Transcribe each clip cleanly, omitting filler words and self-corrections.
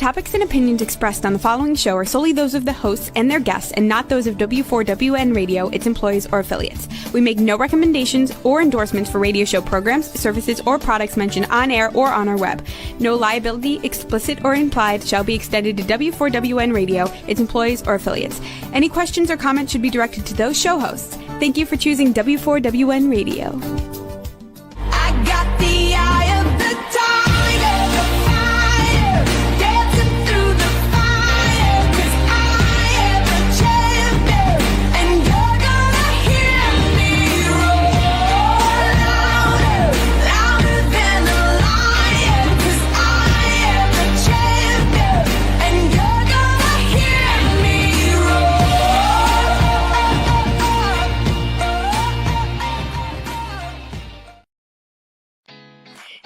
topics and opinions expressed on the following show are solely those of the hosts and their guests and not those of W4WN Radio, its employees, or affiliates. We make no recommendations or endorsements for radio show programs, services, or products mentioned on air or on our web. No liability, explicit or implied, shall be extended to W4WN Radio, its employees, or affiliates. Any questions or comments should be directed to those show hosts. Thank you for choosing W4WN Radio.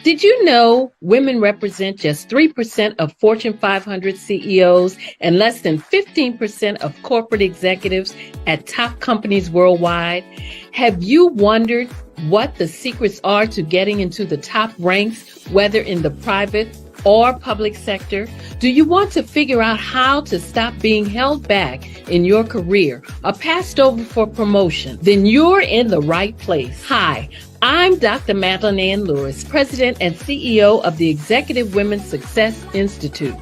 Did you know women represent just 3% of Fortune 500 CEOs and less than 15% of corporate executives at top companies worldwide? Have you wondered what the secrets are to getting into the top ranks, whether in the private or public sector? Do you want to figure out how to stop being held back in your career or passed over for promotion? Then you're in the right place. Hi, I'm Dr. Madeline Ann Lewis, President and CEO of the Executive Women's Success Institute.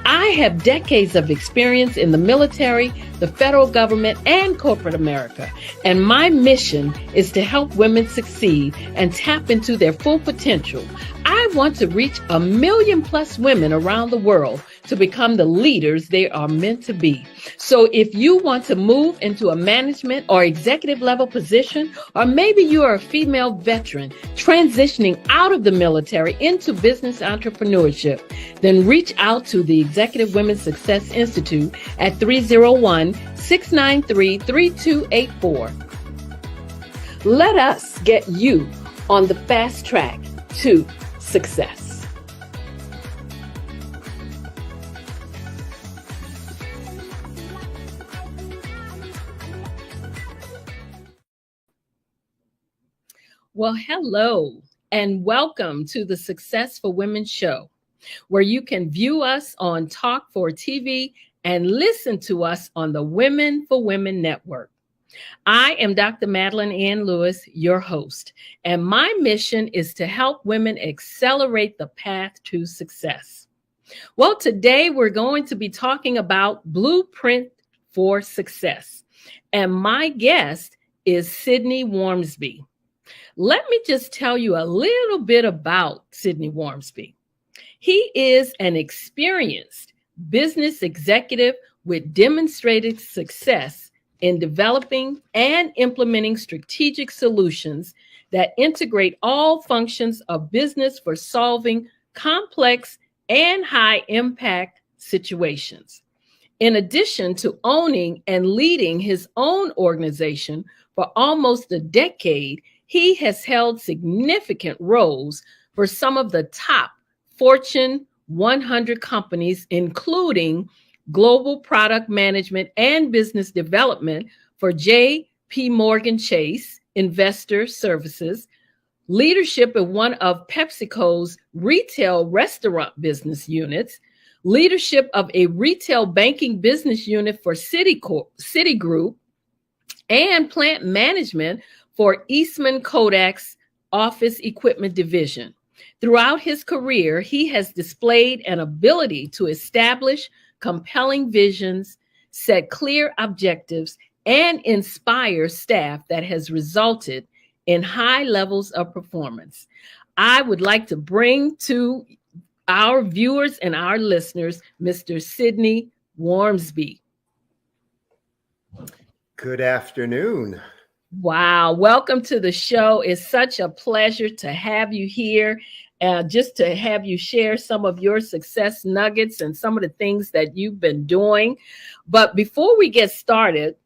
I have decades of experience in the military, the federal government, and corporate America, and my mission is to help women succeed and tap into their full potential. I want to reach 1 million plus women around the world to become the leaders they are meant to be. So if you want to move into a management or executive level position, or maybe you are a female veteran transitioning out of the military into business entrepreneurship, then reach out to the Executive Women's Success Institute at 301-693-3284. Let us get you on the fast track to success. Well, hello and welcome to the Success for Women show, where you can view us on Talk 4 TV and listen to us on the Women for Women Network. I am Dr. Madeline Ann Lewis, your host, and my mission is to help women accelerate the path to success. Well, today we're going to be talking about Blueprint for Success, and my guest is Sydney Wormsby. Let me just tell you a little bit about Sydney Wormsby. He is an experienced business executive with demonstrated success in developing and implementing strategic solutions that integrate all functions of business for solving complex and high-impact situations. In addition to owning and leading his own organization for almost a decade, he has held significant roles for some of the top Fortune 100 companies, including global product management and business development for J.P. Morgan Chase Investor Services, leadership in one of PepsiCo's retail restaurant business units, leadership of a retail banking business unit for Citigroup, and plant management for Eastman Kodak's office equipment division. Throughout his career, he has displayed an ability to establish compelling visions, set clear objectives, and inspire staff that has resulted in high levels of performance. I would like to bring to our viewers and our listeners, Mr. Sydney Wormsby. Good afternoon. Wow. Welcome to the show. It's such a pleasure to have you here, just to have you share some of your success nuggets and some of the things that you've been doing. But before we get started,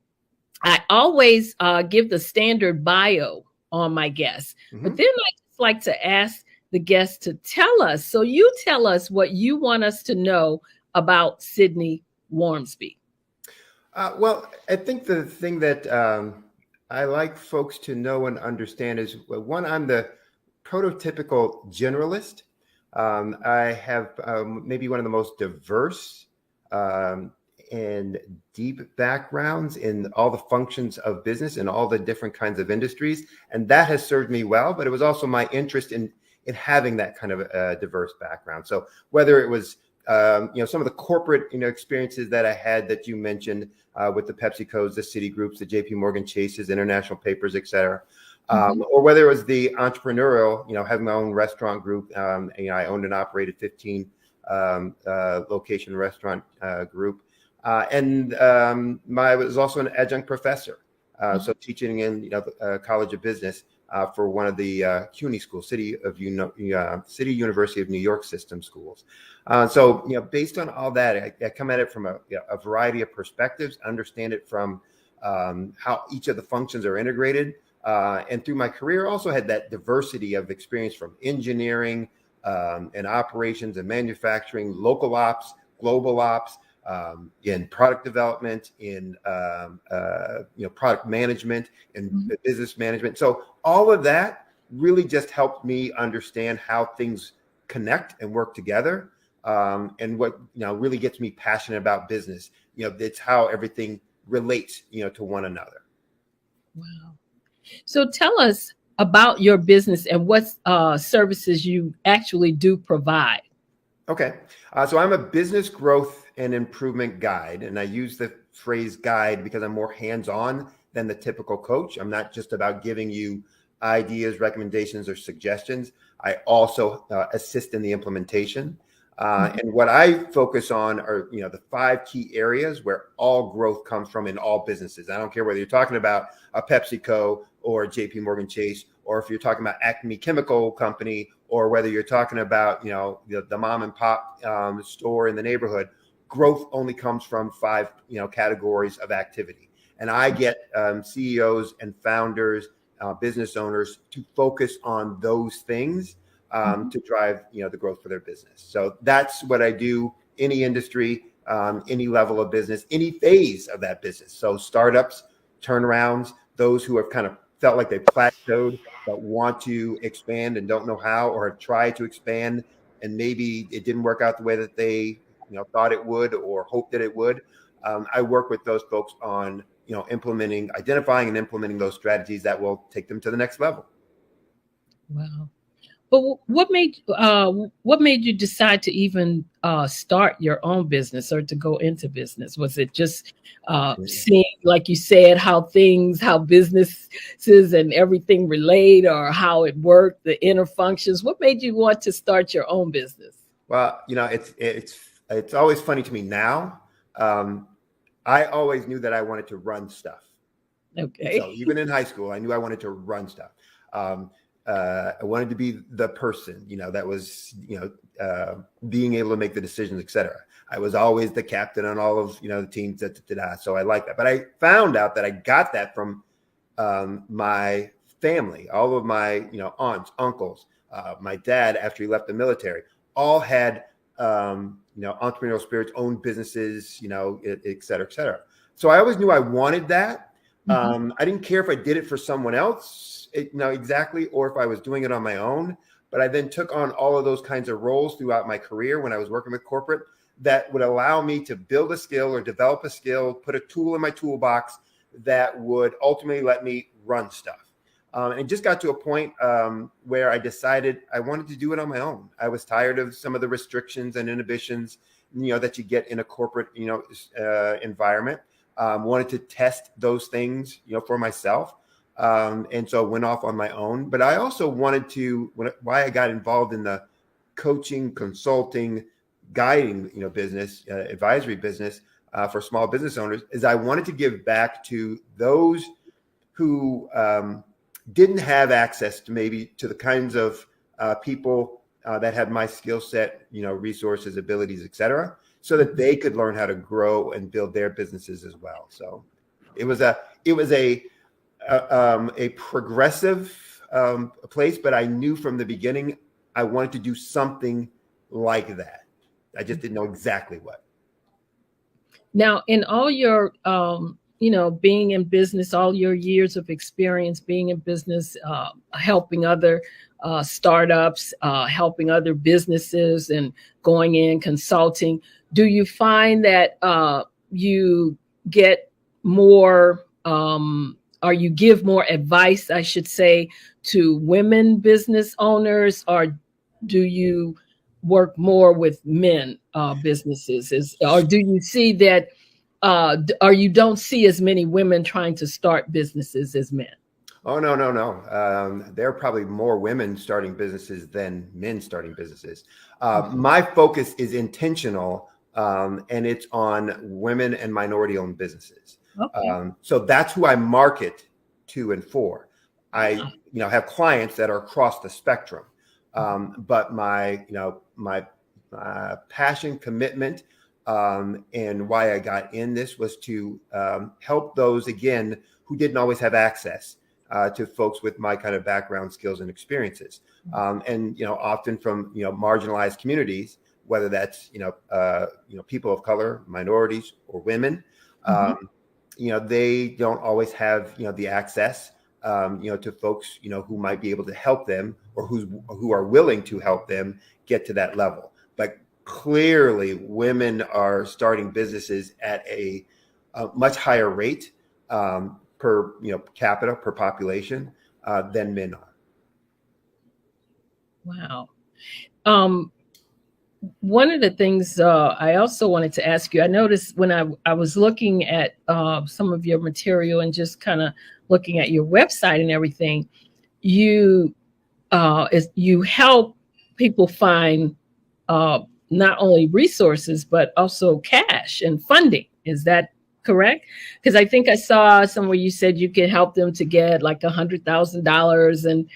I always give the standard bio on my guests. But then I just like to ask the guests to tell us. So you tell us what you want us to know about Sydney Wormsby. Well, I think the thing that I like folks to know and understand is, one, I'm the prototypical generalist. I have maybe one of the most diverse and deep backgrounds in all the functions of business and all the different kinds of industries. And that has served me well, but it was also my interest in having that kind of a diverse background. So whether it was, some of the corporate, experiences that I had that you mentioned with the PepsiCos, the Citigroups, the JP Morgan Chases, International Papers, et cetera. Or whether it was the entrepreneurial, having my own restaurant group. I owned and operated 15 location restaurant group. I was also an adjunct professor, so teaching in the College of Business for one of the CUNY schools, City University of New York system schools. Based on all that, I come at it from a variety of perspectives, understand it from how each of the functions are integrated, and through my career, also had that diversity of experience from engineering and operations and manufacturing, local ops, global ops. In product development, in product management, and business management. So all of that really just helped me understand how things connect and work together. And what really gets me passionate about business. It's how everything relates, to one another. Wow. So tell us about your business and what services you actually do provide. Okay. So I'm a business growth and improvement guide. And I use the phrase guide because I'm more hands-on than the typical coach. I'm not just about giving you ideas, recommendations, or suggestions. I also assist in the implementation. And what I focus on are, the 5 key areas where all growth comes from in all businesses. I don't care whether you're talking about a PepsiCo or a JP Morgan Chase, or if you're talking about Acme Chemical Company, or whether you're talking about, the mom and pop store in the neighborhood. Growth only comes from 5, categories of activity. And I get CEOs and founders, business owners to focus on those things to drive, the growth for their business. So that's what I do. Any industry, any level of business, any phase of that business. So startups, turnarounds, those who have kind of felt like they plateaued but want to expand and don't know how, or have tried to expand and maybe it didn't work out the way that they thought it would or hoped that it would. I work with those folks on identifying and implementing those strategies that will take them to the next level. Wow. But what made you decide to even start your own business or to go into business? Was it just seeing, like you said, how businesses and everything relate, or how it worked, the inner functions? What made you want to start your own business? Well, it's always funny to me now. I always knew that I wanted to run stuff. Okay. So even in high school, I knew I wanted to run stuff. I wanted to be the person, that was, being able to make the decisions, et cetera. I was always the captain on all of, the teams. So I like that. But I found out that I got that from my family, all of my, aunts, uncles, my dad, after he left the military, all had, entrepreneurial spirits, owned businesses, et cetera, et cetera. So I always knew I wanted that. I didn't care if I did it for someone else, exactly, or if I was doing it on my own. But I then took on all of those kinds of roles throughout my career when I was working with corporate that would allow me to build a skill or develop a skill, put a tool in my toolbox that would ultimately let me run stuff. And it just got to a point where I decided I wanted to do it on my own. I was tired of some of the restrictions and inhibitions, that you get in a corporate, environment. Wanted to test those things, for myself. And so went off on my own. But I also wanted to, why I got involved in the coaching, consulting, guiding, business, advisory business for small business owners, is I wanted to give back to those who didn't have access to the kinds of people that had my skill set, resources, abilities, et cetera, so that they could learn how to grow and build their businesses as well. So it was a progressive place, but I knew from the beginning I wanted to do something like that. I just didn't know exactly what. Now, in all your being in business, all your years of experience being in business, helping other startups, helping other businesses, and going in consulting, do you find that you get more, or you give more advice, I should say, to women business owners, or do you work more with men businesses? Or do you see that, or you don't see as many women trying to start businesses as men? Oh, no. There are probably more women starting businesses than men starting businesses. My focus is intentional, and it's on women and minority-owned businesses. Okay. So that's who I market to and for. I, have clients that are across the spectrum, but my passion, commitment, and why I got in this was to help those, again, who didn't always have access to folks with my kind of background, skills, and experiences, and often from marginalized communities, whether that's people of color, minorities, or women. They don't always have the access to folks who might be able to help them, or who are willing to help them get to that level. But clearly, women are starting businesses at a much higher rate per capita, per population, than men are. Wow. One of the things I also wanted to ask you, I noticed when I was looking at some of your material and just kind of looking at your website and everything, you help people find not only resources, but also cash and funding. Is that correct? Because I think I saw somewhere you said you can help them to get like $100,000 in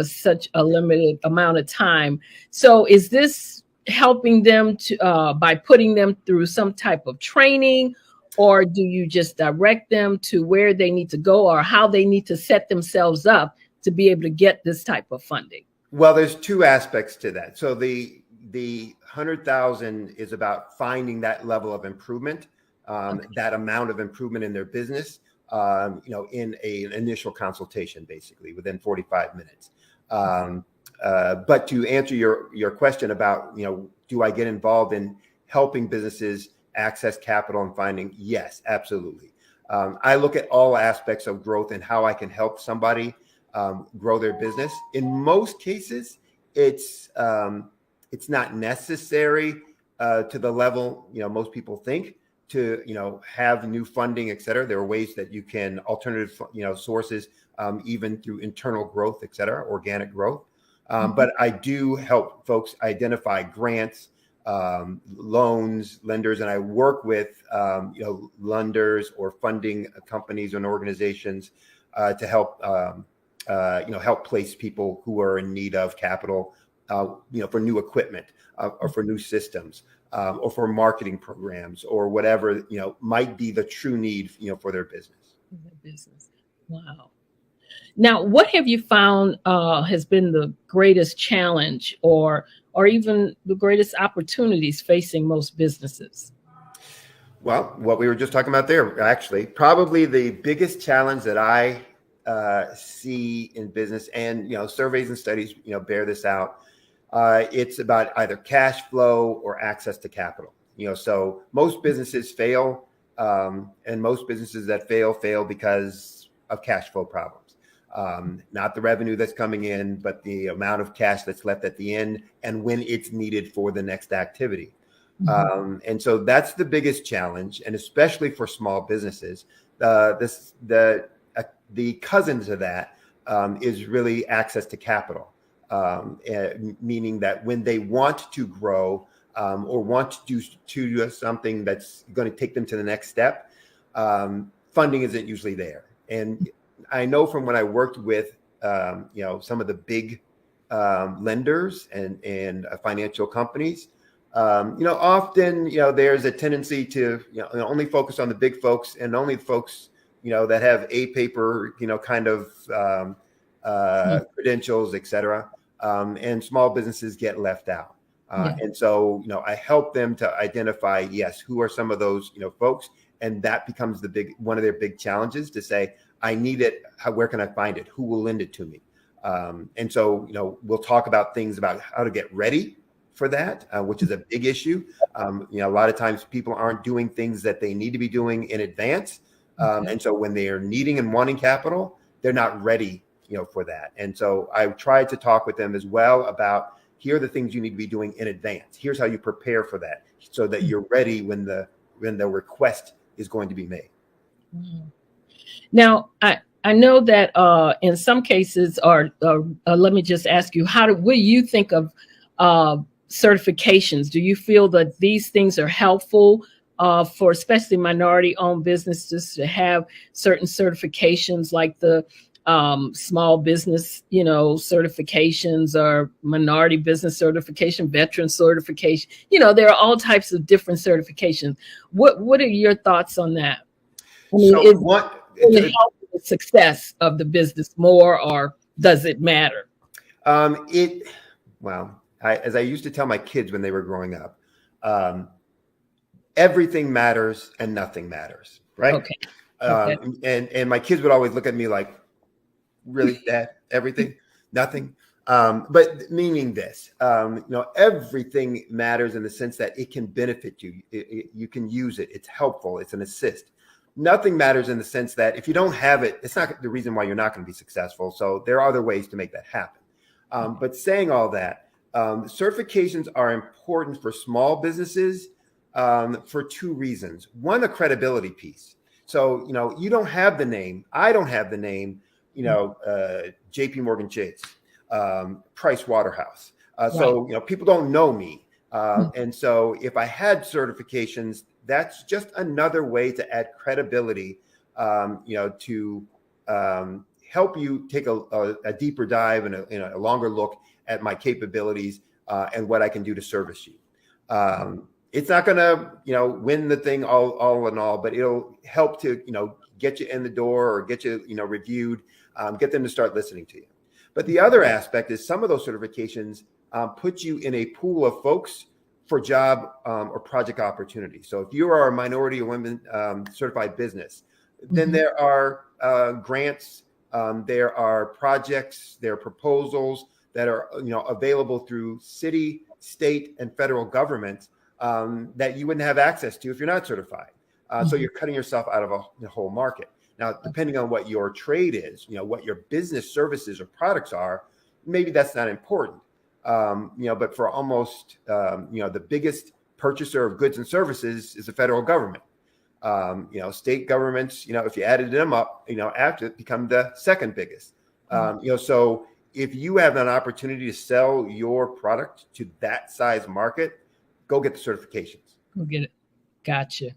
such a limited amount of time. So is this helping them to by putting them through some type of training, or do you just direct them to where they need to go, or how they need to set themselves up to be able to get this type of funding? Well, there's two aspects to that. So the 100,000 is about finding that level of improvement, that amount of improvement in their business, in an initial consultation, basically within 45 minutes. But to answer your question about, do I get involved in helping businesses access capital and funding? Yes, absolutely. I look at all aspects of growth and how I can help somebody grow their business. In most cases, it's not necessary to the level most people think to have new funding, et cetera. There are ways that you can alternative sources, even through internal growth, et cetera, organic growth. But I do help folks identify grants, loans, lenders, and I work with lenders or funding companies and organizations to help help place people who are in need of capital, for new equipment, or for new systems, or for marketing programs, or whatever might be the true need for their business. Wow. Now, what have you found has been the greatest challenge, or even the greatest opportunities facing most businesses? Well, what we were just talking about there, actually, probably the biggest challenge that I see in business, and surveys and studies bear this out. It's about either cash flow or access to capital. So most businesses fail, and most businesses that fail because of cash flow problems. Not the revenue that's coming in, but the amount of cash that's left at the end and when it's needed for the next activity. And so that's the biggest challenge, and especially for small businesses. The cousin to that is really access to capital, meaning that when they want to grow or want to do something that's going to take them to the next step, funding isn't usually there. And I know from when I worked with some of the big lenders and financial companies, often there's a tendency to only focus on the big folks, and only folks that have a paper kind of credentials, et cetera, and small businesses get left out. And so I help them to identify, yes, who are some of those folks, and that becomes one of their big challenges to say, I need it. Where can I find it? Who will lend it to me? And so, we'll talk about things about how to get ready for that, which is a big issue. A lot of times people aren't doing things that they need to be doing in advance. And so when they are needing and wanting capital, they're not ready, for that. And so I tried to talk with them as well about, here are the things you need to be doing in advance. Here's how you prepare for that so that you're ready when the request is going to be made. Now, I know that in some cases, let me just ask you, what do you think of certifications? Do you feel that these things are helpful for especially minority-owned businesses to have certain certifications like the small business, certifications, or minority business certification, veteran certification? There are all types of different certifications. What are your thoughts on that? I mean, So will it help the success of the business more, or does it matter? As I used to tell my kids when they were growing up, everything matters and nothing matters, right? Okay. And my kids would always look at me like, really, Dad? Everything, nothing. But meaning this, everything matters in the sense that it can benefit you. You can use it. It's helpful. It's an assist. Nothing matters in the sense that if you don't have it, it's not the reason why you're not going to be successful. So there are other ways to make that happen. But saying all that, certifications are important for small businesses for two reasons. One, a credibility piece. So, you don't have the name. I don't have the name, JP Morgan Chase, Price Waterhouse. So, people don't know me. And so if I had certifications, that's just another way to add credibility, to help you take a deeper dive and a longer look at my capabilities and what I can do to service you. It's not going to, win the thing all in all, but it'll help to, get you in the door or get you, reviewed, get them to start listening to you. But the other aspect is some of those certifications put you in a pool of folks for job or project opportunities. So if you are a minority or women certified business, then there are grants, there are projects, there are proposals that are available through city, state, and federal government that you wouldn't have access to if you're not certified. So you're cutting yourself out of a whole market. Now, depending on what your trade is, what your business services or products are, maybe that's not important. But for almost, the biggest purchaser of goods and services is the federal government. State governments, if you added them up, after it become the second biggest. So if you have an opportunity to sell your product to that size market, go get the certifications. Go get it. Gotcha.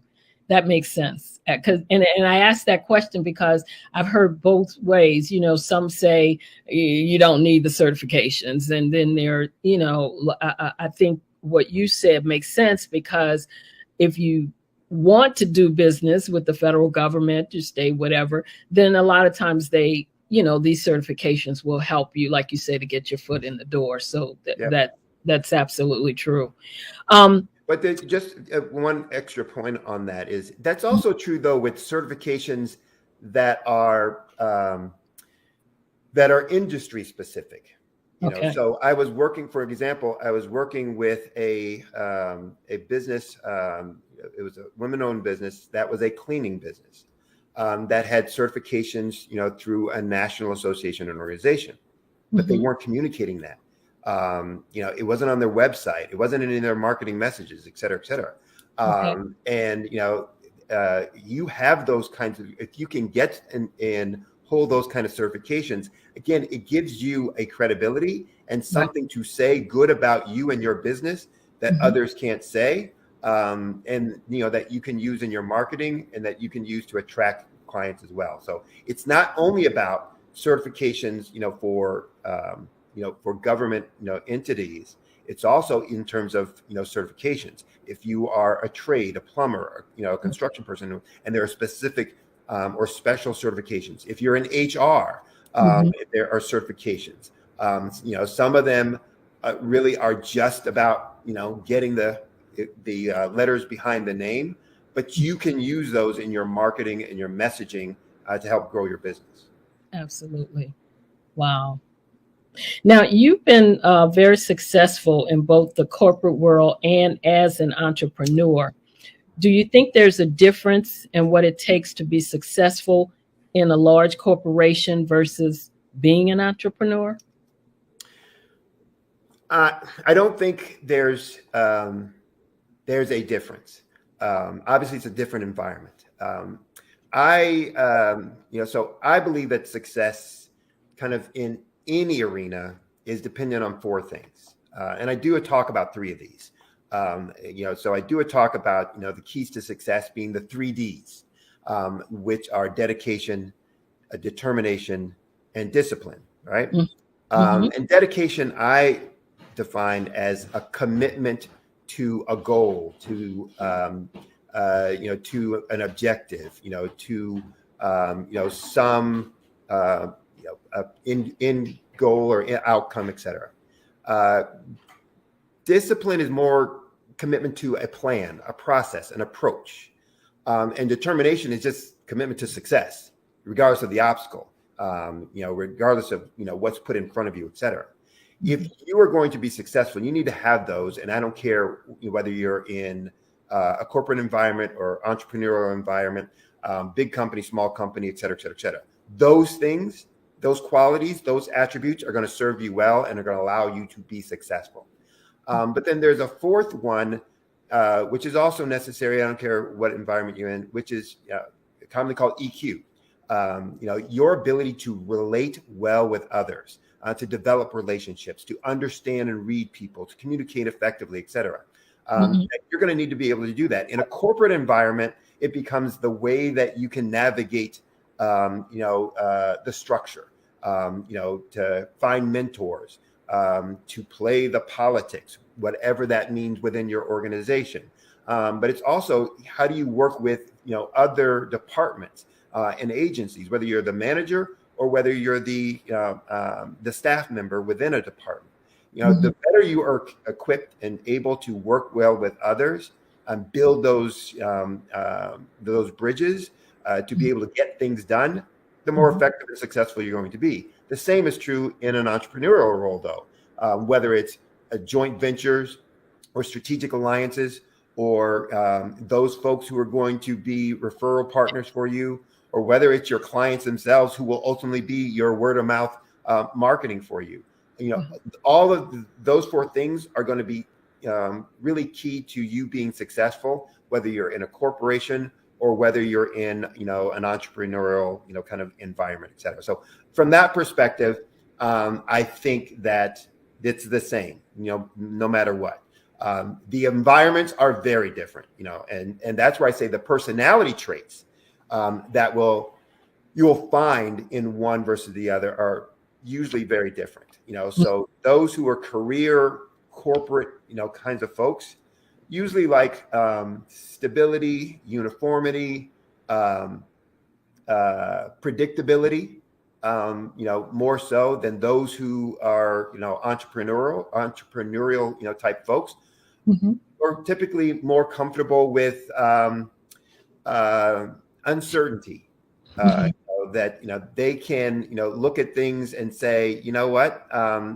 That makes sense. And I asked that question because I've heard both ways. Some say you don't need the certifications, and then I think what you said makes sense, because if you want to do business with the federal government or state, whatever, then a lot of times they, these certifications will help you, like you say, to get your foot in the door. So that's absolutely true. But just one extra point on that is that's also true, though, with certifications that are industry specific. So I was working, for example, with a business. It was a women-owned business that was a cleaning business that had certifications, through a national association and organization, but they weren't communicating that. It wasn't on their website. It wasn't in their marketing messages, et cetera, et cetera. And, you have those kinds of, if you can get and hold those kind of certifications, again, it gives you a credibility and something to say good about you and your business that others can't say. And, that you can use in your marketing and that you can use to attract clients as well. So it's not only about certifications, for government, entities. It's also in terms of, certifications. If you are a trade, a plumber, a construction person, and there are specific or special certifications. If you're in HR, there are certifications. Some of them really are just about, getting the letters behind the name. but you can use those in your marketing and your messaging to help grow your business. Absolutely. Wow. Now, you've been very successful in both the corporate world and as an entrepreneur. Do you think there's a difference in what it takes to be successful in a large corporation versus being an entrepreneur? I don't think there's a difference. Obviously, it's a different environment. So I believe that success, kind of in any arena, is dependent on four things, and I do a talk about three of these. So I do a talk about the keys to success being the 3 Ds, which are dedication, determination, and discipline. Right? Mm-hmm. And dedication, I define as a commitment to a goal, to to an objective, to some in goal or outcome, etc. Discipline is more commitment to a plan, a process, an approach, and determination is just commitment to success, regardless of the obstacle, regardless of what's put in front of you, etc. If you are going to be successful, you need to have those. And I don't care whether you're in a corporate environment or entrepreneurial environment, big company, small company, et cetera, et cetera, et cetera. Those things, those qualities, those attributes are going to serve you well and are going to allow you to be successful. But then there's a fourth one, which is also necessary. I don't care what environment you're in, which is commonly called EQ. Your ability to relate well with others, to develop relationships, to understand and read people, to communicate effectively, et cetera. You're going to need to be able to do that. In a corporate environment, it becomes the way that you can navigate, the structure, to find mentors, to play the politics, whatever that means within your organization. But it's also, how do you work with, other departments and agencies, whether you're the manager or whether you're the staff member within a department. The better you are equipped and able to work well with others and build those bridges to be able to get things done, the more effective and successful you're going to be. The same is true in an entrepreneurial role, though, whether it's joint ventures or strategic alliances, or those folks who are going to be referral partners for you, or whether it's your clients themselves who will ultimately be your word of mouth marketing for you. All of those four things are going to be really key to you being successful, whether you're in a corporation or whether you're in, an entrepreneurial, kind of environment, et cetera. So from that perspective, I think that it's the same, no matter what. The environments are very different, and that's where I say the personality traits that you'll find in one versus the other are usually very different. So those who are career, corporate, kinds of folks usually like stability, uniformity, predictability, more so than those who are, entrepreneurial, type folks, or typically more comfortable with uncertainty. That they can look at things and say, what,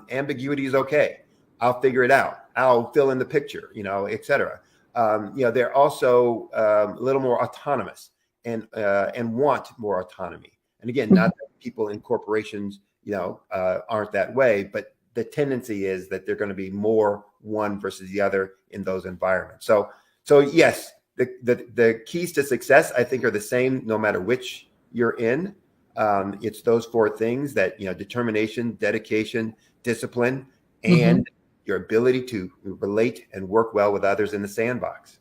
ambiguity is okay. I'll figure it out. I'll fill in the picture, et cetera. They're also a little more autonomous and want more autonomy. And again, not that people in corporations, aren't that way, but the tendency is that they're going to be more one versus the other in those environments. So yes, the keys to success, I think, are the same no matter which you're in. It's those four things that, determination, dedication, discipline, and your ability to relate and work well with others in the sandbox.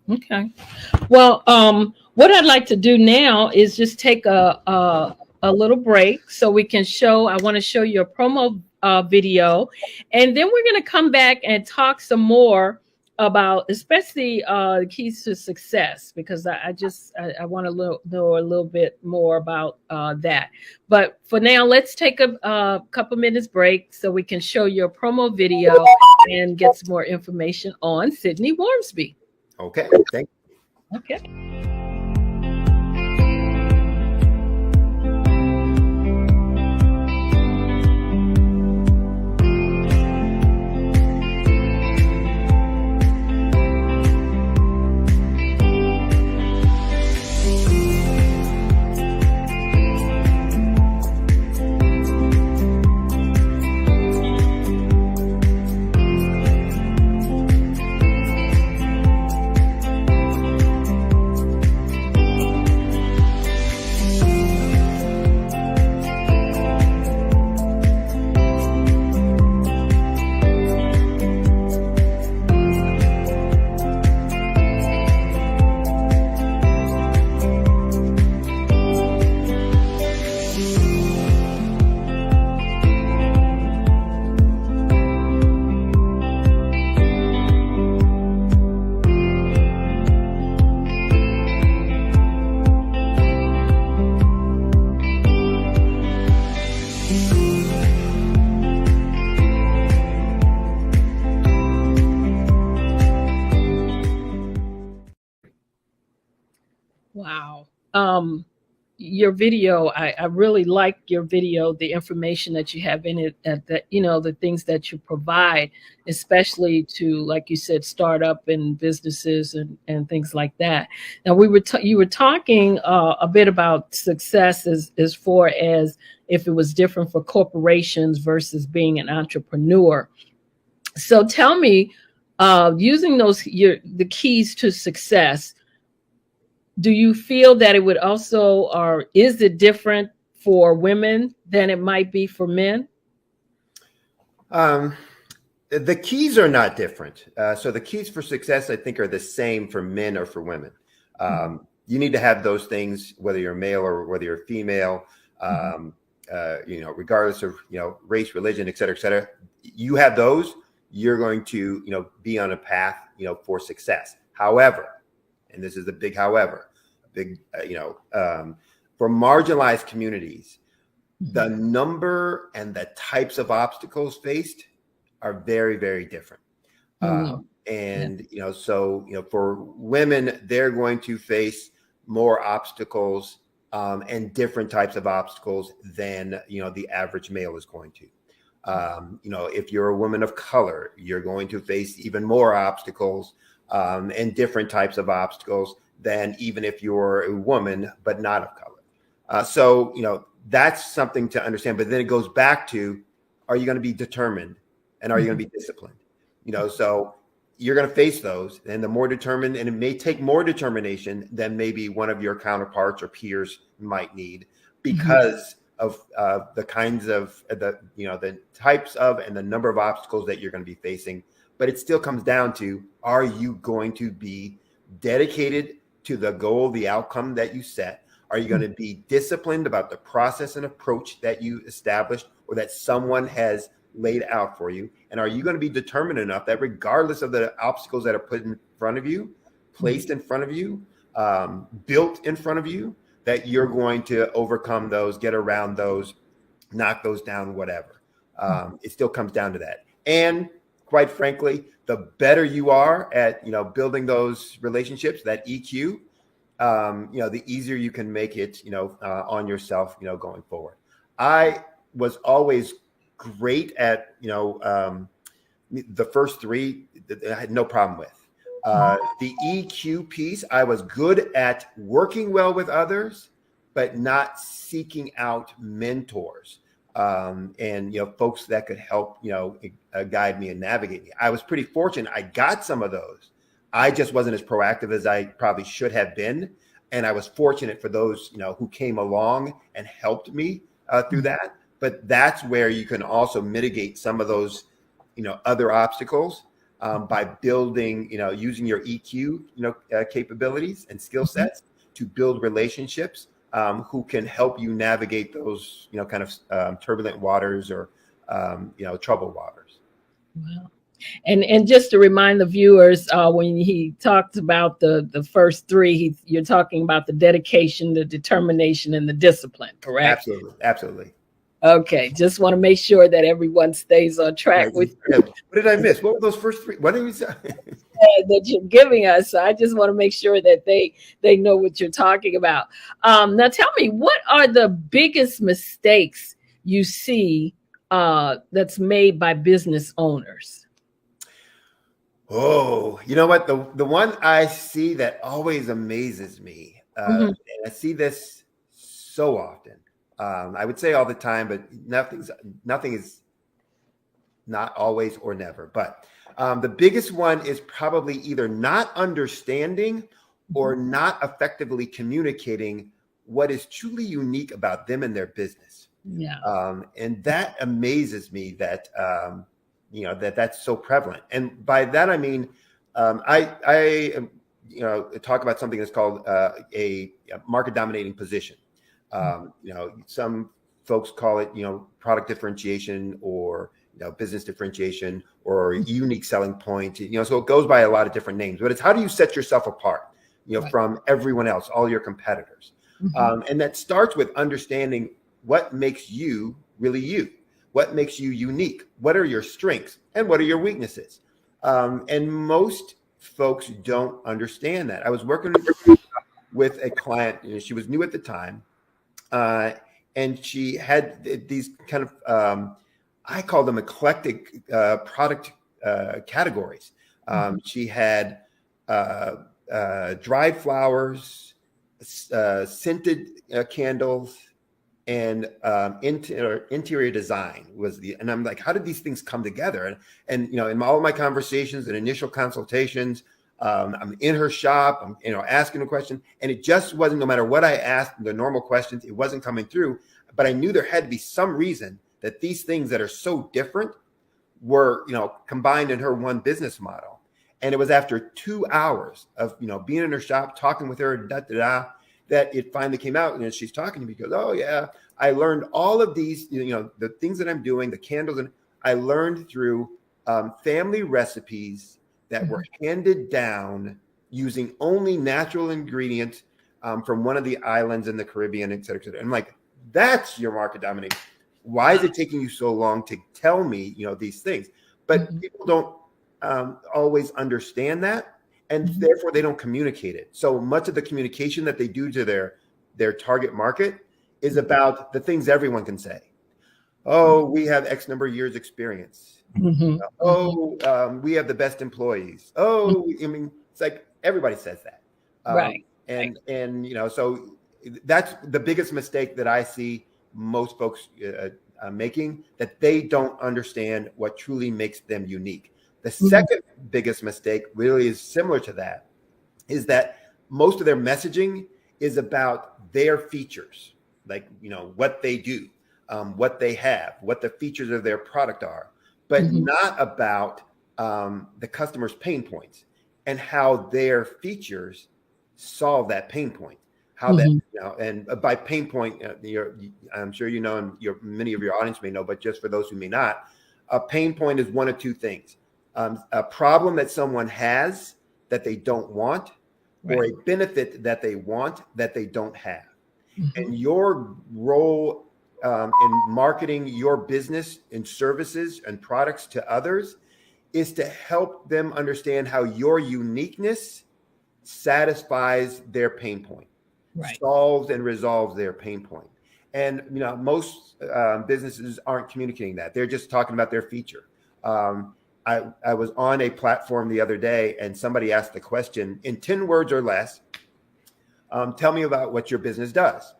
Okay. Well, what I'd like to do now is just take a little break so we can I want to show you a promo video, and then we're going to come back and talk some more about especially the keys to success, because I want to know a little bit more about that. But for now, let's take a couple minutes break so we can show you a promo video and get some more information on Sydney Wormsby. Okay, thank you. Okay. Wow. Your video, I really like your video, the information that you have in it, that, the things that you provide, especially to, like you said, startup and businesses and things like that. Now, you were talking a bit about success as far as if it was different for corporations versus being an entrepreneur. So tell me, using the keys to success, do you feel that it would also, or is it different for women than it might be for men? The keys are not different. So the keys for success, I think, are the same for men or for women. You need to have those things, whether you're male or whether you're female, regardless of, race, religion, et cetera, you have those, you're going to, be on a path, for success. However, and this is the big however, for marginalized communities, the number and the types of obstacles faced are very, very different. For women, they're going to face more obstacles and different types of obstacles than, the average male is going to. If you're a woman of color, you're going to face even more obstacles and different types of obstacles than even if you're a woman, but not of color. So that's something to understand. But then it goes back to, are you going to be determined and are you going to be disciplined? So you're going to face those, and the more determined, and it may take more determination than maybe one of your counterparts or peers might need because of the kinds of the types of and the number of obstacles that you're going to be facing. But it still comes down to, are you going to be dedicated to the goal, the outcome that you set? Are you going to be disciplined about the process and approach that you established or that someone has laid out for you? And are you going to be determined enough that regardless of the obstacles that are put in front of you, placed in front of you, built in front of you, that you're going to overcome those, get around those, knock those down, whatever. It still comes down to that. And quite frankly, the better you are at, building those relationships, that EQ, the easier you can make it, on yourself, going forward. I was always great at, the first three, I had no problem with. The EQ piece, I was good at working well with others, but not seeking out mentors. And folks that could help guide me and navigate me. I was pretty fortunate. I got some of those. I just wasn't as proactive as I probably should have been, and I was fortunate for those who came along and helped me through that. But that's where you can also mitigate some of those other obstacles by building using your EQ capabilities and skill sets to build relationships. Who can help you navigate those, kind of turbulent waters or, troubled waters. Wow. And just to remind the viewers, when he talked about the first three, you're talking about the dedication, the determination, and the discipline, correct? Absolutely. Absolutely. Okay, just want to make sure that everyone stays on track with What did I miss? What were those first three? What did we say? that you're giving us. So I just want to make sure that they know what you're talking about. Now, tell me, what are the biggest mistakes you see that's made by business owners? Oh, you know what? The one I see that always amazes me, and I see this so often. I would say all the time, but nothing is not always or never. But the biggest one is probably either not understanding or not effectively communicating what is truly unique about them and their business. Yeah. And that amazes me that that's so prevalent. And by that I mean I talk about something that's called a market dominating position. Some folks call it product differentiation or business differentiation or unique selling point. So it goes by a lot of different names. But it's how do you set yourself apart from everyone else, all your competitors. And that starts with understanding what makes you really you. What makes you unique? What are your strengths and what are your weaknesses? And most folks don't understand that. I was working with a client, she was new at the time, and she had these kind of, I call them eclectic product categories. She had dried flowers, scented candles, and interior design was and I'm like, how did these things come together? And in all of my conversations and initial consultations, I'm in her shop, I'm asking a question, and it just wasn't, no matter what I asked, the normal questions, it wasn't coming through. But I knew there had to be some reason that these things that are so different were combined in her one business model. And it was after 2 hours of being in her shop, talking with her, that it finally came out. And she's talking to me, goes, oh yeah, I learned all of these, the things that I'm doing, the candles, and I learned through family recipes that were handed down using only natural ingredients from one of the islands in the Caribbean, et cetera, et cetera. I'm like, that's your market domination. Why is it taking you so long to tell me, these things? But people don't always understand that. And therefore, they don't communicate it. So much of the communication that they do to their target market is about the things everyone can say. Oh, we have X number of years experience. We have the best employees. It's like everybody says that. Right. And so that's the biggest mistake that I see most folks making, that they don't understand what truly makes them unique. The second biggest mistake really is similar to that, is that most of their messaging is about their features, like, what they do, what they have, what the features of their product are, but not about the customer's pain points and how their features solve that pain point. How that, and by pain point, I'm sure and many of your audience may know, but just for those who may not, a pain point is one of two things. A problem that someone has that they don't want, or a benefit that they want that they don't have. And your role in marketing your business and services and products to others is to help them understand how your uniqueness satisfies their pain point, solves and resolves their pain point. And most businesses aren't communicating that. They're just talking about their feature. I was on a platform the other day and somebody asked the question in 10 words or less, tell me about what your business does.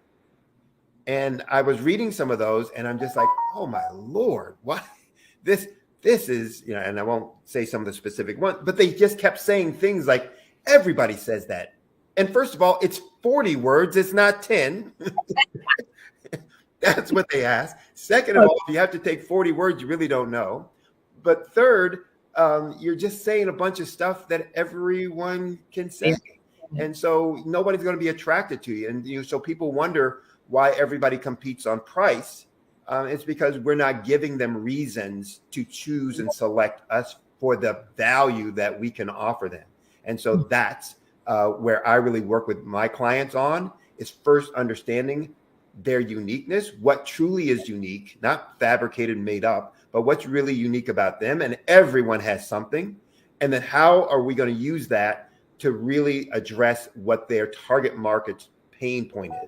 And I was reading some of those and I'm just like, oh my Lord, what this is, and I won't say some of the specific ones, but they just kept saying things like, everybody says that. And first of all, it's 40 words, it's not 10. That's what they asked. Second of all, if you have to take 40 words, you really don't know. But third, you're just saying a bunch of stuff that everyone can say. And so nobody's going to be attracted to you. And so people wonder why everybody competes on price. It's because we're not giving them reasons to choose and select us for the value that we can offer them. And so that's where I really work with my clients on, is first understanding their uniqueness, what truly is unique, not fabricated, made up, but what's really unique about them. And everyone has something. And then how are we going to use that to really address what their target market's pain point is?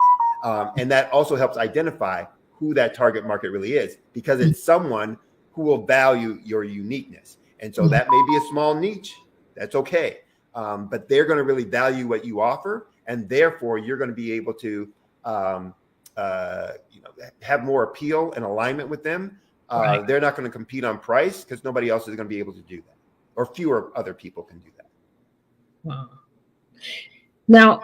And that also helps identify who that target market really is, because it's someone who will value your uniqueness. And so that may be a small niche. That's okay. But they're going to really value what you offer. And therefore, you're going to be able to have more appeal and alignment with them. Right. They're not going to compete on price because nobody else is going to be able to do that, or fewer other people can do that. Wow. Now,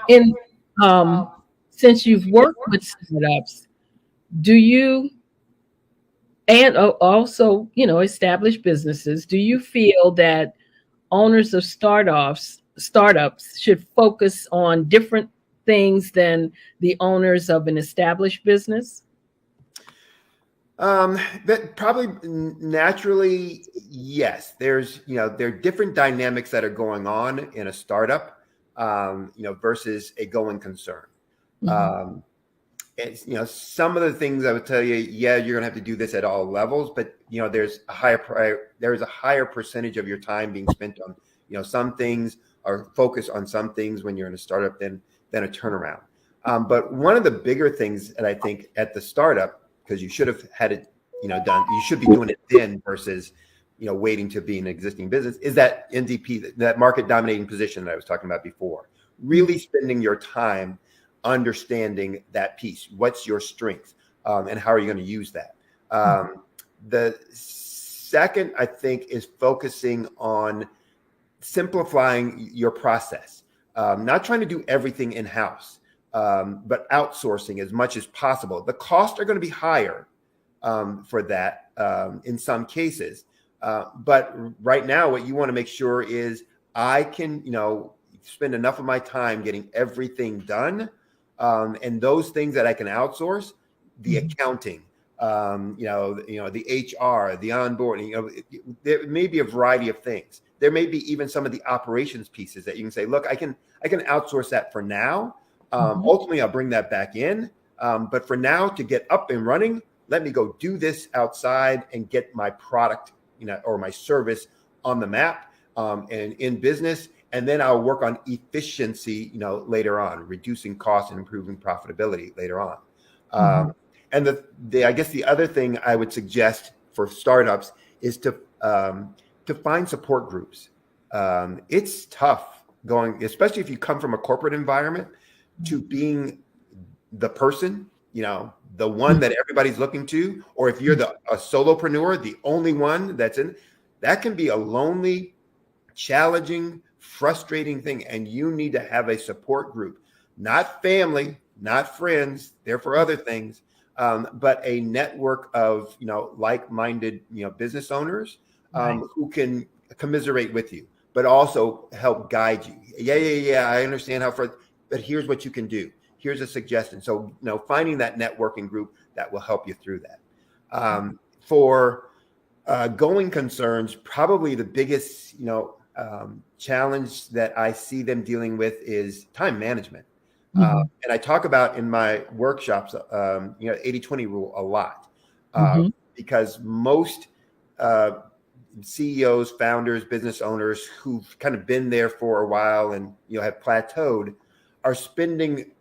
since you've worked with startups, do you, and also, established businesses, do you feel that owners of startups should focus on different things than the owners of an established business? That probably naturally, yes. There's, there are different dynamics that are going on in a startup, versus a going concern. It's, some of the things I would tell you, yeah, you're going to have to do this at all levels, but there's a higher percentage of your time being spent on, some things, or focus on some things when you're in a startup than a turnaround. But one of the bigger things that I think at the startup, because you should have had it, done, you should be doing it then versus, waiting to be an existing business, is that NDP, that market dominating position that I was talking about before. Really spending your time understanding that piece. What's your strength, and how are you going to use that? The second, I think, is focusing on simplifying your process. Not trying to do everything in-house, but outsourcing as much as possible. The costs are going to be higher for that in some cases. But right now, what you want to make sure is I can, spend enough of my time getting everything done. And those things that I can outsource, the accounting, the HR, the onboarding, there may be a variety of things. There may be even some of the operations pieces that you can say, look, I can outsource that for now. Ultimately, I'll bring that back in. But for now, to get up and running, let me go do this outside and get my product, or my service on the map and in business. And then I'll work on efficiency, later on, reducing costs and improving profitability later on. And I guess the other thing I would suggest for startups is to find support groups. It's tough going, especially if you come from a corporate environment, to being the person, the one that everybody's looking to, or if you're a solopreneur, the only one that's in, that can be a lonely, challenging, frustrating thing. And you need to have a support group, not family, not friends, they're for other things, but a network of, like-minded, business owners who can commiserate with you, but also help guide you. Yeah. I understand but here's what you can do. Here's a suggestion. So, finding that networking group that will help you through that. For going concerns, probably the biggest, challenge that I see them dealing with is time management. And I talk about in my workshops, 80-20 rule a lot, because most CEOs, founders, business owners who've kind of been there for a while and, have plateaued are spending,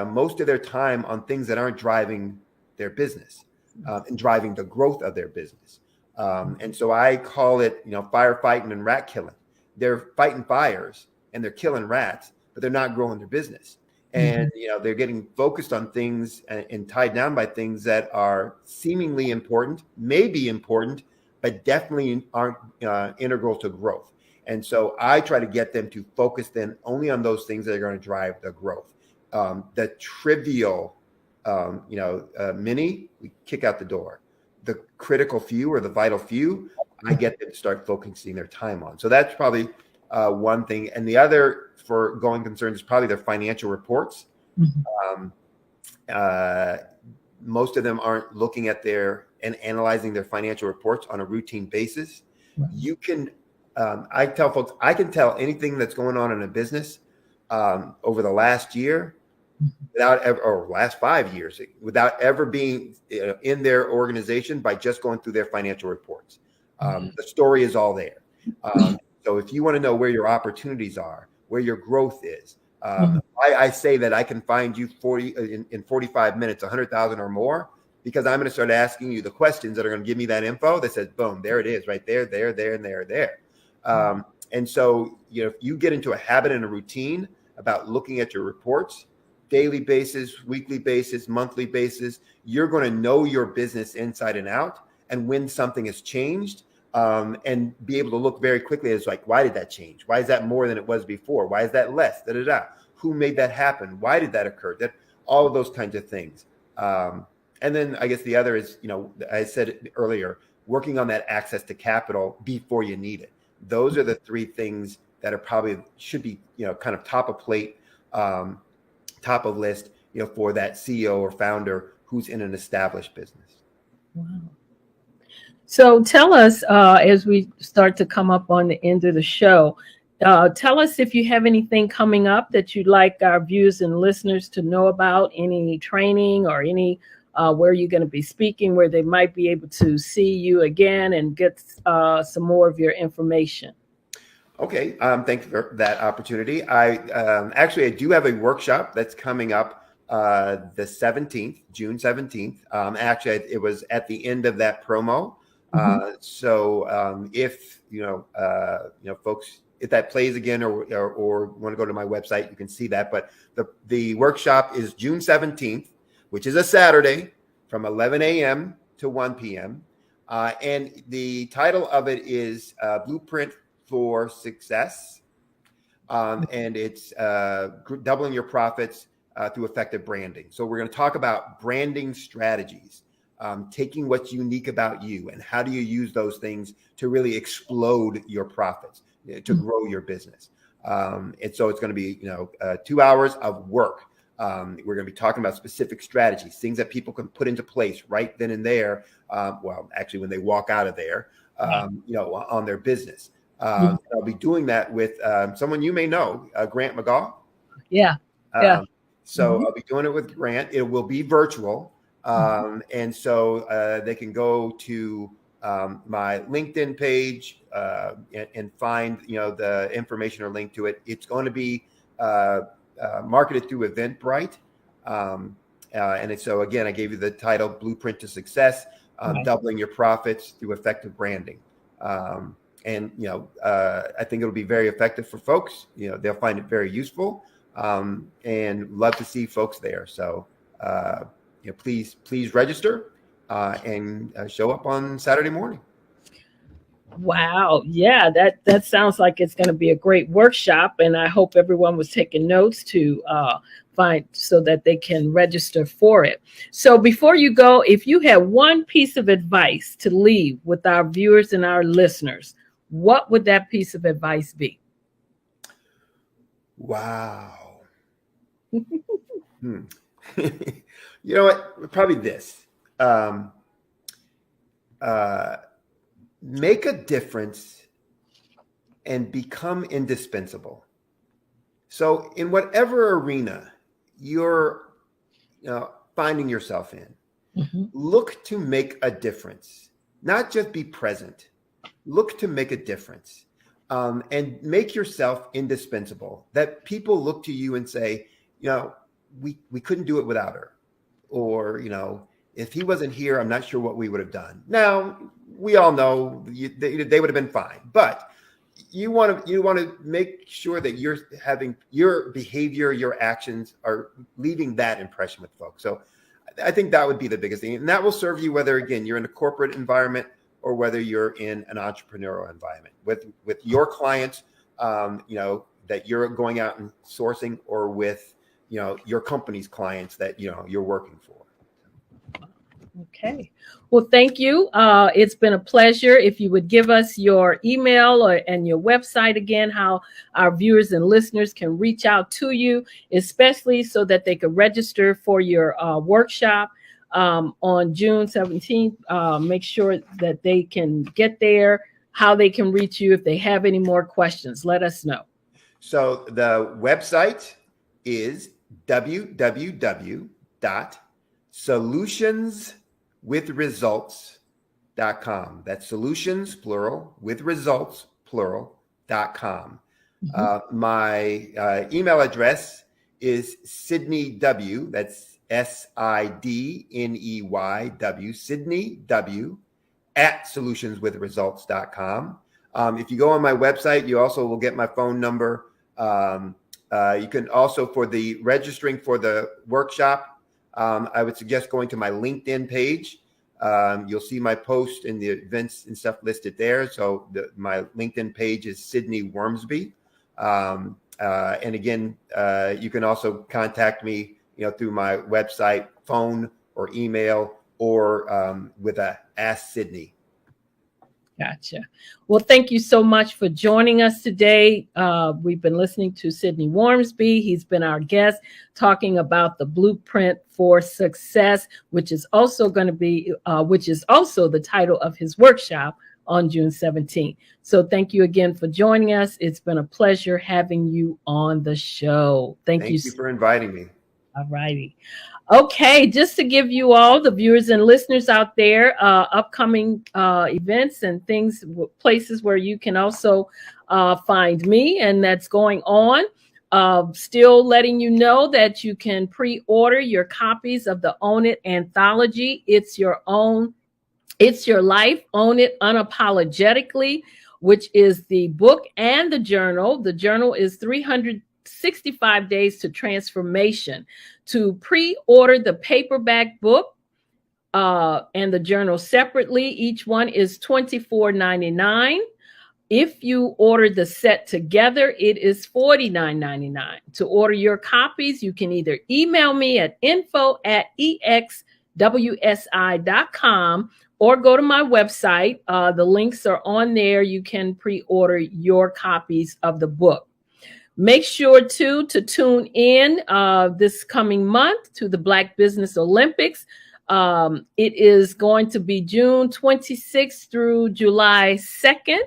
most of their time on things that aren't driving their business and driving the growth of their business. And so I call it, firefighting and rat killing. They're fighting fires and they're killing rats, but they're not growing their business. And, they're getting focused on things and tied down by things that are seemingly important, may be important, but definitely aren't integral to growth. And so I try to get them to focus then only on those things that are going to drive the growth. The trivial, mini, we kick out the door. The critical few or the vital few, I get them to start focusing their time on. So that's probably one thing. And the other for going concerns is probably their financial reports. Most of them aren't looking at and analyzing their financial reports on a routine basis. You can, I tell folks, I can tell anything that's going on in a business over the last year without ever, or last 5 years, without ever being in their organization by just going through their financial reports. The story is all there. So if you want to know where your opportunities are, where your growth is, I say that I can find you in 45 minutes, 100,000 or more, because I'm going to start asking you the questions that are going to give me that info that says, boom, there it is, right there, and there. And so, if you get into a habit and a routine about looking at your reports, daily basis, weekly basis, monthly basis, you're going to know your business inside and out. And when something has changed, and be able to look very quickly, it's like, why did that change? Why is that more than it was before? Why is that less? Who made that happen? Why did that occur? All of those kinds of things. And then I guess the other is, I said it earlier, working on that access to capital before you need it. Those are the three things that are probably should be, kind of top of plate, top of list, for that CEO or founder who's in an established business. Wow. So tell us, as we start to come up on the end of the show, tell us if you have anything coming up that you'd like our viewers and listeners to know about, any training or any where you're going to be speaking, where they might be able to see you again and get some more of your information. Okay, thanks for that opportunity. I do have a workshop that's coming up the 17th, June 17th. Actually, it was at the end of that promo. So if folks, if that plays again or want to go to my website, you can see that. But the workshop is June 17th, which is a Saturday, from 11 a.m. to 1 p.m. And the title of it is Blueprint for Success. And it's doubling your profits through effective branding. So we're going to talk about branding strategies, taking what's unique about you and how do you use those things to really explode your profits, to grow your business. And so it's going to be, 2 hours of work. We're going to be talking about specific strategies, things that people can put into place right then and there. Actually, when they walk out of there, on their business. I'll be doing that with someone you may know, Grant McGaw. Yeah. So I'll be doing it with Grant. It will be virtual. And so they can go to my LinkedIn page and find, the information or link to it. It's going to be marketed through Eventbrite. And so again, I gave you the title, Blueprint to Success, doubling your profits through effective branding. And, I think it'll be very effective for folks. They'll find it very useful, and love to see folks there. So, please register and show up on Saturday morning. Wow. Yeah, that sounds like it's going to be a great workshop. And I hope everyone was taking notes to find so that they can register for it. So before you go, if you had one piece of advice to leave with our viewers and our listeners, what would that piece of advice be? Wow. You know what? Probably this. Make a difference and become indispensable. So in whatever arena you're finding yourself in, look to make a difference, not just be present. Look to make a difference, and make yourself indispensable, that people look to you and say, we couldn't do it without her, or, if he wasn't here, I'm not sure what we would have done. Now, we all know they would have been fine, but you want to make sure that you're having your behavior, your actions are leaving that impression with folks. So I think that would be the biggest thing. And that will serve you whether, again, you're in a corporate environment or whether you're in an entrepreneurial environment with your clients, that you're going out and sourcing, or with, your company's clients that, you're working for. Okay. Well, thank you. It's been a pleasure. If you would give us your email and your website again, how our viewers and listeners can reach out to you, especially so that they could register for your workshop on June 17th. Make sure that they can get there, how they can reach you. If they have any more questions, let us know. So the website is www.solutionswithresults.com. That's solutions, plural, with results, plural.com. My email address is Sidney W. That's SIDNEY Sidney W. at solutionswithresults.com. If you go on my website, you also will get my phone number. You can also, for the registering for the workshop, I would suggest going to my LinkedIn page. You'll see my post and the events and stuff listed there. So my LinkedIn page is Sidney Wormsby. And again, you can also contact me, through my website, phone or email, or with a Ask Sidney. Gotcha. Well, thank you so much for joining us today. We've been listening to Sidney Wormsby. He's been our guest talking about the Blueprint for Success, which is also going to be, which is also the title of his workshop on June 17th. So thank you again for joining us. It's been a pleasure having you on the show. Thank you for inviting me. All righty. Okay, just to give you all, the viewers and listeners out there, upcoming events and things, places where you can also find me, and that's going on. Still letting you know that you can pre-order your copies of the Own It Anthology. It's your life, Own It Unapologetically, which is the book and the journal. The journal is 365 Days to Transformation. To pre-order the paperback book and the journal separately, each one is $24.99. If you order the set together, it is $49.99. To order your copies, you can either email me at info@exwsi.com or go to my website. The links are on there. You can pre-order your copies of the book. Make sure to tune in this coming month to the Black Business Olympics. It is going to be June 26th through July 2nd.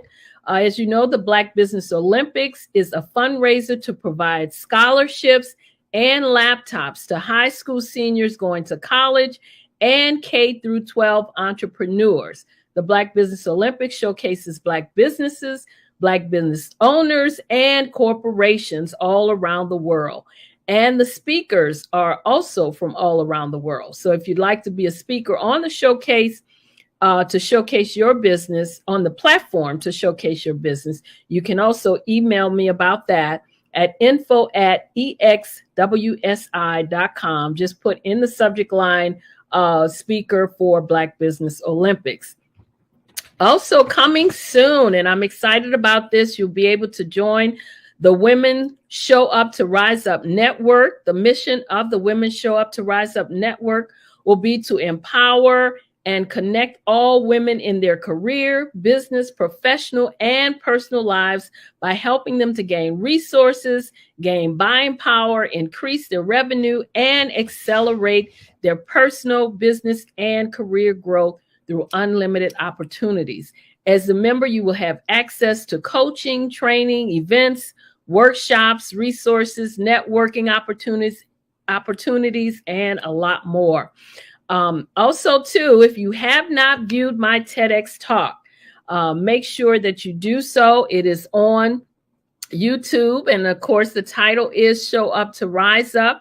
As you know, the Black Business Olympics is a fundraiser to provide scholarships and laptops to high school seniors going to college and K through 12 entrepreneurs. The Black Business Olympics showcases Black businesses, Black business owners, and corporations all around the world. And the speakers are also from all around the world. So if you'd like to be a speaker on the showcase, to showcase your business on the platform, to showcase your business, you can also email me about that at info@exwsi.com. Just put in the subject line, speaker for Black Business Olympics. Also coming soon, and I'm excited about this, you'll be able to join the Women Show Up to Rise Up Network. The mission of the Women Show Up to Rise Up Network will be to empower and connect all women in their career, business, professional, and personal lives by helping them to gain resources, gain buying power, increase their revenue, and accelerate their personal, business, and career growth through unlimited opportunities. As a member, you will have access to coaching, training, events, workshops, resources, networking opportunities, and a lot more. Also, too, if you have not viewed my TEDx talk, make sure that you do so. It is on YouTube. And of course, the title is Show Up to Rise Up.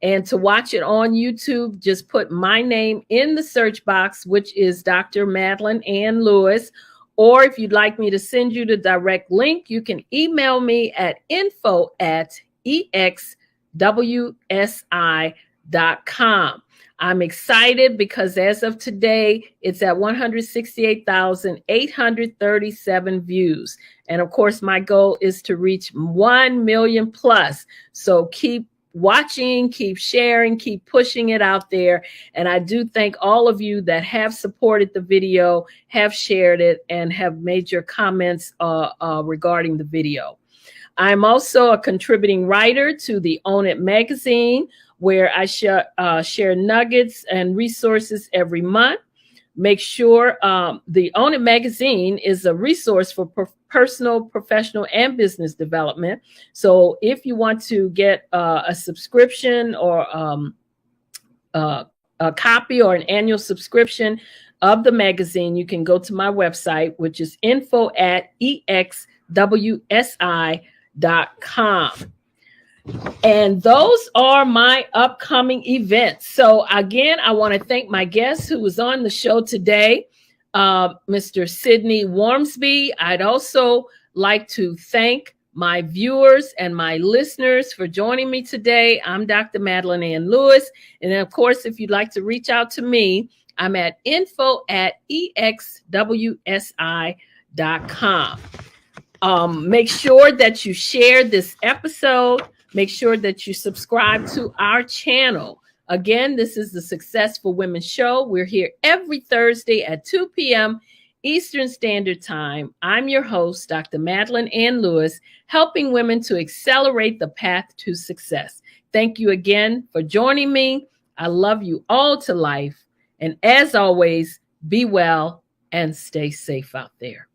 And to watch it on YouTube, just put my name in the search box, which is Dr. Madeline Ann Lewis. Or if you'd like me to send you the direct link, you can email me at info@exwsi.com. I'm excited because as of today, it's at 168,837 views. And of course, my goal is to reach 1 million plus. So keep watching, keep sharing, keep pushing it out there. And I do thank all of you that have supported the video, have shared it, and have made your comments regarding the video. I'm also a contributing writer to the Own It magazine, where I share nuggets and resources every month. Make sure the Own It magazine is a resource for personal, professional, and business development. So if you want to get a subscription or a copy or an annual subscription of the magazine, you can go to my website, which is info@exwsi.com. And those are my upcoming events. So again, I want to thank my guest who was on the show today, Mr. Sidney Wormsby. I'd also like to thank my viewers and my listeners for joining me today. I'm Dr. Madeline Ann Lewis. And of course, if you'd like to reach out to me, I'm at info@exwsi.com. Make sure that you share this episode. Make sure that you subscribe to our channel. Again, this is the Successful Women Show. We're here every Thursday at 2 p.m. Eastern Standard Time. I'm your host, Dr. Madeline Ann Lewis, helping women to accelerate the path to success. Thank you again for joining me. I love you all to life. And as always, be well and stay safe out there.